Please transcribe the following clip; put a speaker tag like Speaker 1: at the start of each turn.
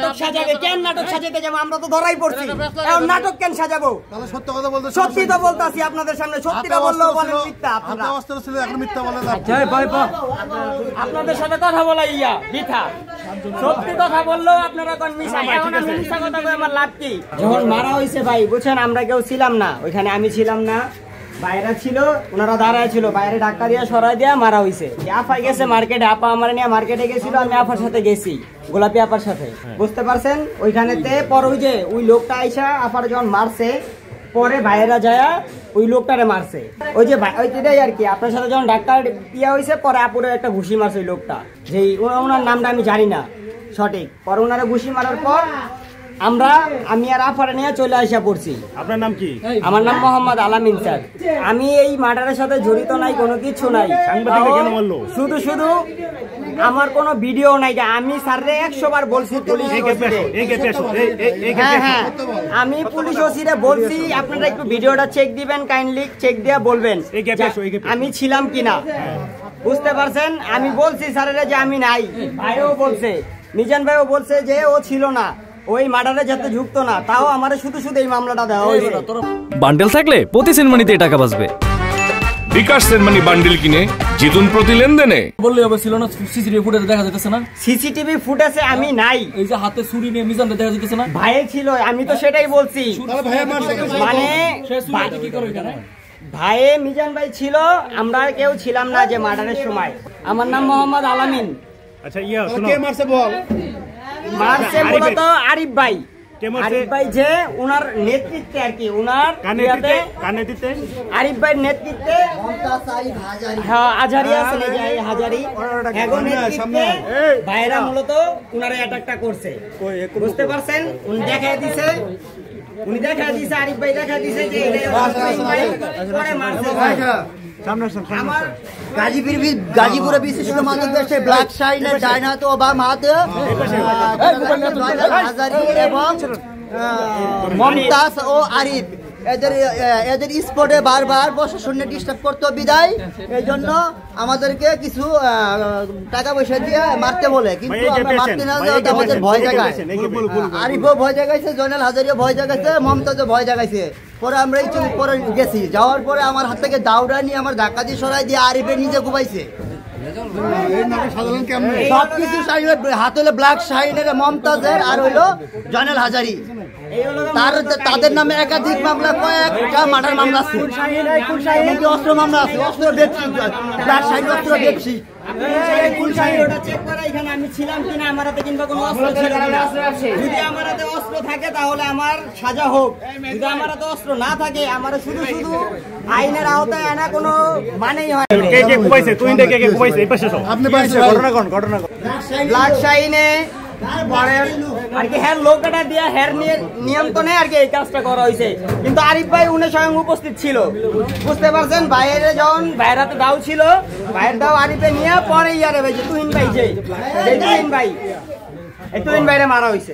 Speaker 1: নাটক সাজাবে কেন? নাটক সাজাতে যাবো? আমরা তো ধরাই পড়ছি। এখন নাটক কেন সাজাবো?
Speaker 2: সত্য কথা বলতে,
Speaker 1: সত্যি তো বলতাছি আপনাদের সামনে। সত্যিটা বললেও বলেন মিথ্যা। আপনারা
Speaker 2: মিথ্যা বলেন।
Speaker 1: আপনাদের সাথে কথা বলা ইয়া মিথ্যা, সত্যি কথা বললেও আপনারা কোন মিথ্যা। এখন আমি মিথ্যা কথা বলে আমার লাভ কি? যখন মারা হয়েছে ভাই বুঝছেন, আমরা কেউ ছিলাম না ওইখানে, আমি ছিলাম না, বাইরে ছিল, ওনারা দাঁড়ায় ছিল, বাইরে ধাক্কা দিয়ে সরাই দিয়ে মারা হয়েছে। আপা গেছে মার্কেটে, আপা আমার নিয়ে মার্কেটে গেছিল, আমি আপার সাথে গেছি, গোলাপি আপার সাথে, বুঝতে পারছেন? ওইখানেতে পর ওই যে ওই লোকটা আইসা আপার যখন মারছে, পরে বাইরে যায় ওই লোকটারে মারছে, ওই যে ওইটাই আর কি। আপনার সাথে যখন ডাক্তার ইয়া হয়েছে, পরে আপুরে একটা ঘুষি মারছে ওই লোকটা, যে ওনার নামটা আমি জানি না সঠিক। পরে ওনারা ঘুষি মারার পর আমি আর আফারে নিয়ে চলে আসা পড়ছি।
Speaker 3: আপনার নাম কি?
Speaker 1: আমার নাম মোহাম্মদ আলামিন স্যার। আমি এই মার্ডারের সাথে জড়িত নাই, কোনো কিছু নাই। শুধু শুধু আমার কোনো ভিডিও নাই। আমি স্যাররে 100 বার বলছি, হ্যাঁ আমি পুলিশ ওসিরে বলছি, আপনারা একটু ভিডিওটা চেক দিবেন, কাইন্ডলি চেক দিয়ে বলবেন আমি ছিলাম কিনা, বুঝতে পারছেন? আমি বলছি স্যারেরা যে আমি নাই। ভাইও বলছে, মিজান ভাইও বলছে যে ও ছিল না, ওই মার্ডারে যাতে যুক্ত না, তাও আমার শুধু শুধু এই মামলাটা দেওয়া হয়েছে।
Speaker 4: বান্ডেল থাকলে প্রতি সেনমানিতে টাকা বাঁচবে।
Speaker 5: বিকাশ সেনমানি বান্ডেল কিনে জিতুন প্রতি লেনদেনে।
Speaker 4: বললে হবে ছিল না, সিসিটিভি ফুটেজে দেখা যাচ্ছে না।
Speaker 1: সিসিটিভি ফুটেজে আমি নাই।
Speaker 4: এই যে হাতে ছুরি নিয়ে মিজান দেখা যাচ্ছে না।
Speaker 1: ভাই ছিল, আমি তো সেটাই বলছি। মানে
Speaker 4: কি করে এখানে?
Speaker 1: ভাই মিজান ভাই ছিল, আমরা কেউ ছিলাম না যে মার্ডারের সময়। আমার নাম মোহাম্মদ আলামিন।
Speaker 3: আচ্ছা কে মারছে বল?
Speaker 1: মারছে মূলত আরিফ ভাই। আরিফ ভাই যে ওনার নেতৃত্বে আর কি, ওনার আরিফ ভাইয়ের নেতৃত্বে, হ্যাঁ আজহারি আছে না, যে হাজারি এখন নেতৃত্বে ভাইরা মূলত ওনারা অ্যাটাকটা করছে, বুঝতে পারছেন? উনি দেখাই দিছে, আরিফ ভাই দেখা দিছে যে পরে মারছে।
Speaker 6: গাজীপুরে বিশিষ্ট মানুষ দেশে ব্ল্যাক শাইনের ডাইনাত ওবামা হাতে এবং মমতাজ ও আরিফ এদের স্পটে বারবার প্রশাসনে ডিস্টার্ব করতো বিদায়, এই জন্য আমাদেরকে কিছু টাকা পয়সা দিয়ে মারতে বলে, কিন্তু আমরা মারতে না, আমাদের ভয় জাগায়। আরিফও ভয় জাগাইছে, জয়নাল হাজারিও ভয় জাগাইছে, মমতাজও ভয় জাগাইছে। পরে আমরা এই পরে গেছি, যাওয়ার পরে আমার হাত থেকে দাউড়া নিয়ে আমার ধাক্কা দিয়ে সরাই দিয়ে আরিফের নিজে ঘুমাইছে। সবকিছু হাত হলো ব্ল্যাক শাইনের, মমতাজের, আর হইলো জয়নাল হাজারি। তাদের নামে একাধিক মামলা, কয়েকটা মার্ডার মামলা আছে, অস্ত্র মামলা আছে, অস্ত্র ব্যবসি, ব্ল্যাক শাইন অস্ত্র ব্যবসি।
Speaker 1: আমি ছিলাম কিনা আমার হাতে, কিংবা কোনো অস্ত্র ছিল কিনা। যদি আমার হাতে অস্ত্র থাকে তাহলে আমার সাজা হোক, যদি আমার হাতে অস্ত্র না থাকে আমার শুধু শুধু আইনের আওতায় আনা কোনো মানেই হয়। ব্ল্যাক শাইনে আর কি হের লোকটা দিয়া হের নিয়ন্ত্রণে আর কি এই কাজটা করা হয়েছে, কিন্তু আরিফ ভাই উনি স্বয়ং উপস্থিত ছিল, বুঝতে পারছেন? বাইরে যখন বাইরের হাতে দাও ছিল, বাইরের দাও আরিফে নিয়ে পরে ইয়ারে ভাই যে তুহিন ভাই, যে তুহিন ভাই, এই তুহিন ভাইরে মারা হয়েছে।